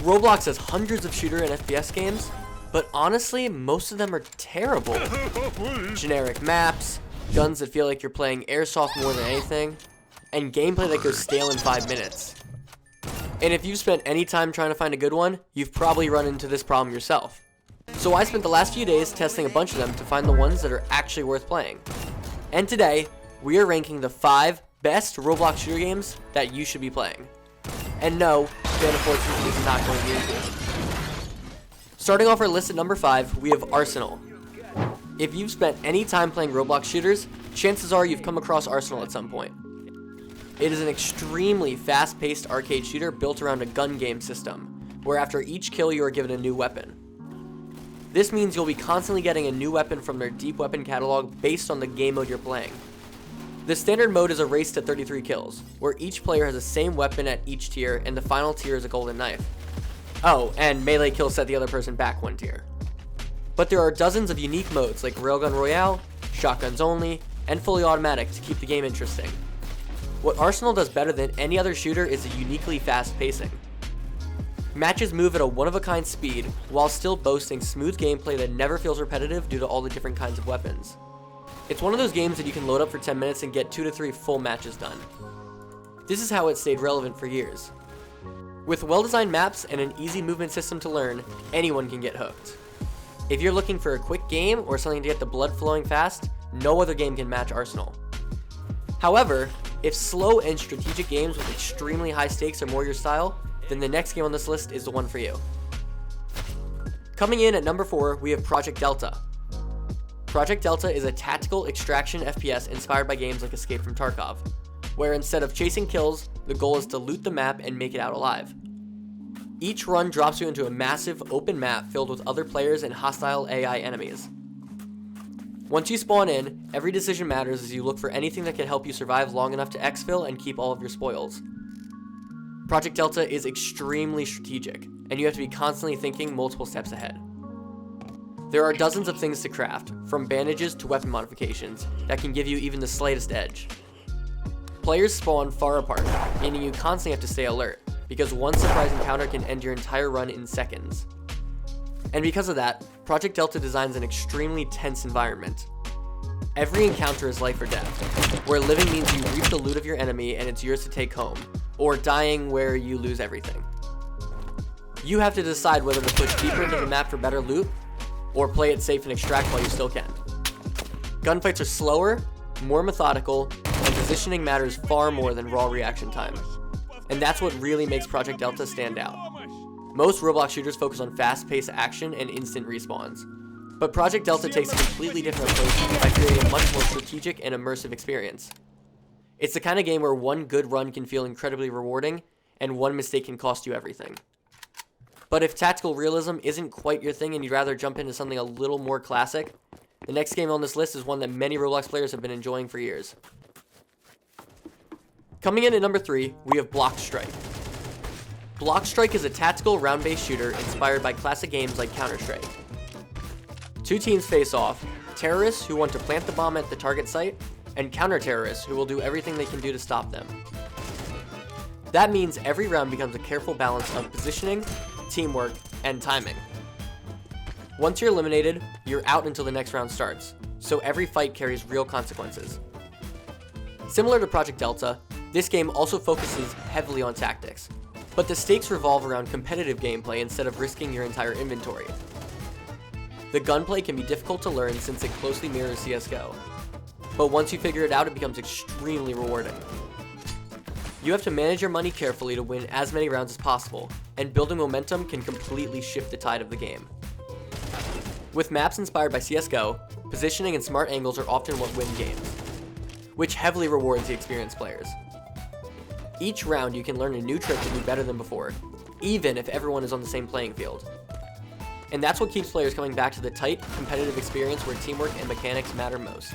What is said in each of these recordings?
Roblox has hundreds of shooter and FPS games, but honestly, most of them are terrible. Generic maps, guns that feel like you're playing airsoft more than anything, and gameplay that goes stale in 5 minutes. And if you've spent any time trying to find a good one, you've probably run into this problem yourself. So I spent the last few days testing a bunch of them to find the ones that are actually worth playing. And today, we are ranking the 5 best Roblox shooter games that you should be playing. And no, Fan of Fortune is not going to be easy. Starting off our list at number 5, we have Arsenal. If you've spent any time playing Roblox shooters, chances are you've come across Arsenal at some point. It is an extremely fast-paced arcade shooter built around a gun game system, where after each kill you are given a new weapon. This means you'll be constantly getting a new weapon from their deep weapon catalog based on the game mode you're playing. The standard mode is a race to 33 kills, where each player has the same weapon at each tier, and the final tier is a golden knife. Oh, and melee kills set the other person back 1 tier. But there are dozens of unique modes like Railgun Royale, Shotguns Only, and Fully Automatic to keep the game interesting. What Arsenal does better than any other shooter is a uniquely fast pacing. Matches move at a one-of-a-kind speed, while still boasting smooth gameplay that never feels repetitive due to all the different kinds of weapons. It's one of those games that you can load up for 10 minutes and get 2 to 3 full matches done. This is how it stayed relevant for years. With well-designed maps and an easy movement system to learn, anyone can get hooked. If you're looking for a quick game or something to get the blood flowing fast, no other game can match Arsenal. However, if slow and strategic games with extremely high stakes are more your style, then the next game on this list is the one for you. Coming in at number 4, we have Project Delta. Project Delta is a tactical extraction FPS inspired by games like Escape from Tarkov, where instead of chasing kills, the goal is to loot the map and make it out alive. Each run drops you into a massive open map filled with other players and hostile AI enemies. Once you spawn in, every decision matters as you look for anything that can help you survive long enough to exfil and keep all of your spoils. Project Delta is extremely strategic, and you have to be constantly thinking multiple steps ahead. There are dozens of things to craft, from bandages to weapon modifications, that can give you even the slightest edge. Players spawn far apart, meaning you constantly have to stay alert, because one surprise encounter can end your entire run in seconds. And because of that, Project Delta designs an extremely tense environment. Every encounter is life or death, where living means you reap the loot of your enemy and it's yours to take home, or dying where you lose everything. You have to decide whether to push deeper into the map for better loot, or play it safe and extract while you still can. Gunfights are slower, more methodical, and positioning matters far more than raw reaction time. And that's what really makes Project Delta stand out. Most Roblox shooters focus on fast-paced action and instant respawns, but Project Delta takes a completely different approach by creating a much more strategic and immersive experience. It's the kind of game where one good run can feel incredibly rewarding, and one mistake can cost you everything. But if tactical realism isn't quite your thing and you'd rather jump into something a little more classic, the next game on this list is one that many Roblox players have been enjoying for years. Coming in at number 3, we have Block Strike. Block Strike is a tactical round-based shooter inspired by classic games like Counter-Strike. 2 teams face off, terrorists who want to plant the bomb at the target site, and counter-terrorists who will do everything they can do to stop them. That means every round becomes a careful balance of positioning, teamwork, and timing. Once you're eliminated, you're out until the next round starts, so every fight carries real consequences. Similar to Project Delta, this game also focuses heavily on tactics, but the stakes revolve around competitive gameplay instead of risking your entire inventory. The gunplay can be difficult to learn since it closely mirrors CSGO, but once you figure it out, it becomes extremely rewarding. You have to manage your money carefully to win as many rounds as possible, and building momentum can completely shift the tide of the game. With maps inspired by CSGO, positioning and smart angles are often what win games, which heavily rewards the experienced players. Each round you can learn a new trick to do better than before, even if everyone is on the same playing field. And that's what keeps players coming back to the tight, competitive experience where teamwork and mechanics matter most.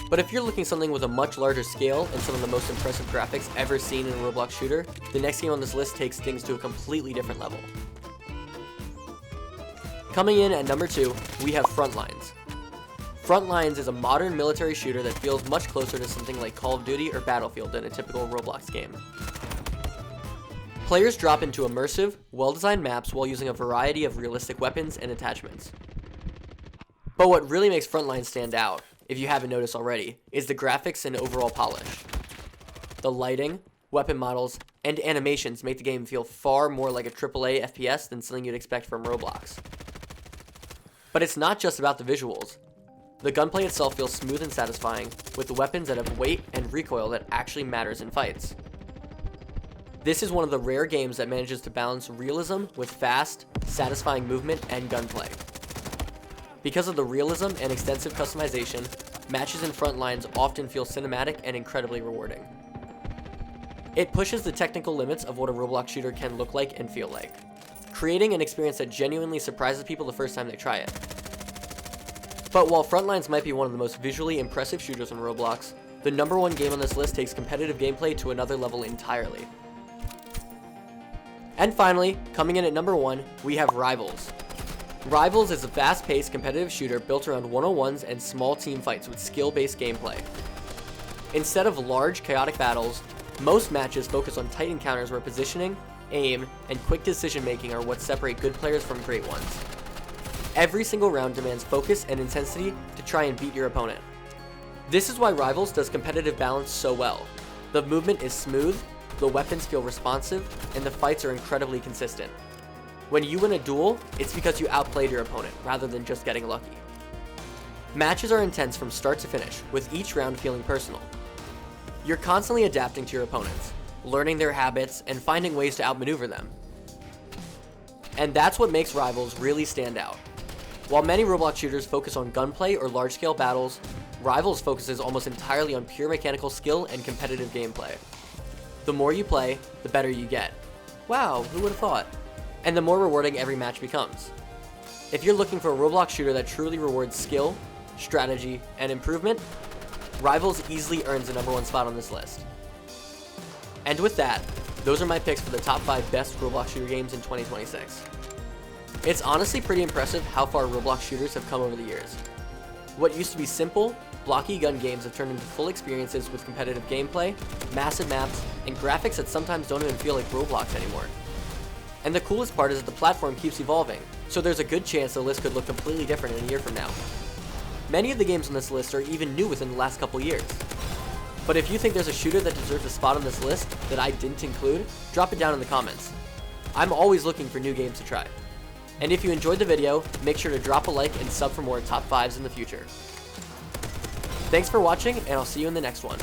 But if you're looking something with a much larger scale and some of the most impressive graphics ever seen in a Roblox shooter, the next game on this list takes things to a completely different level. Coming in at number 2, we have Frontlines. Frontlines is a modern military shooter that feels much closer to something like Call of Duty or Battlefield than a typical Roblox game. Players drop into immersive, well-designed maps while using a variety of realistic weapons and attachments. But what really makes Frontline stand out, if you haven't noticed already, is the graphics and overall polish. The lighting, weapon models, and animations make the game feel far more like a AAA FPS than something you'd expect from Roblox. But it's not just about the visuals. The gunplay itself feels smooth and satisfying, with weapons that have weight and recoil that actually matters in fights. This is one of the rare games that manages to balance realism with fast, satisfying movement and gunplay. Because of the realism and extensive customization, matches in Frontlines often feel cinematic and incredibly rewarding. It pushes the technical limits of what a Roblox shooter can look like and feel like, creating an experience that genuinely surprises people the first time they try it. But while Frontlines might be one of the most visually impressive shooters on Roblox, the #1 game on this list takes competitive gameplay to another level entirely. And finally, coming in at #1, we have Rivals. Rivals is a fast-paced competitive shooter built around 101s and small team fights with skill-based gameplay. Instead of large, chaotic battles, most matches focus on tight encounters where positioning, aim, and quick decision-making are what separate good players from great ones. Every single round demands focus and intensity to try and beat your opponent. This is why Rivals does competitive balance so well. The movement is smooth, the weapons feel responsive, and the fights are incredibly consistent. When you win a duel, it's because you outplayed your opponent, rather than just getting lucky. Matches are intense from start to finish, with each round feeling personal. You're constantly adapting to your opponents, learning their habits, and finding ways to outmaneuver them. And that's what makes Rivals really stand out. While many Roblox shooters focus on gunplay or large-scale battles, Rivals focuses almost entirely on pure mechanical skill and competitive gameplay. The more you play, the better you get. Wow, who would have thought? And the more rewarding every match becomes. If you're looking for a Roblox shooter that truly rewards skill, strategy, and improvement, Rivals easily earns the #1 spot on this list. And with that, those are my picks for the top 5 best Roblox shooter games in 2026. It's honestly pretty impressive how far Roblox shooters have come over the years. What used to be simple, blocky gun games have turned into full experiences with competitive gameplay, massive maps, and graphics that sometimes don't even feel like Roblox anymore. And the coolest part is that the platform keeps evolving, so there's a good chance the list could look completely different in a year from now. Many of the games on this list are even new within the last couple years. But if you think there's a shooter that deserves a spot on this list that I didn't include, drop it down in the comments. I'm always looking for new games to try. And if you enjoyed the video, make sure to drop a like and sub for more top 5s in the future. Thanks for watching, and I'll see you in the next one.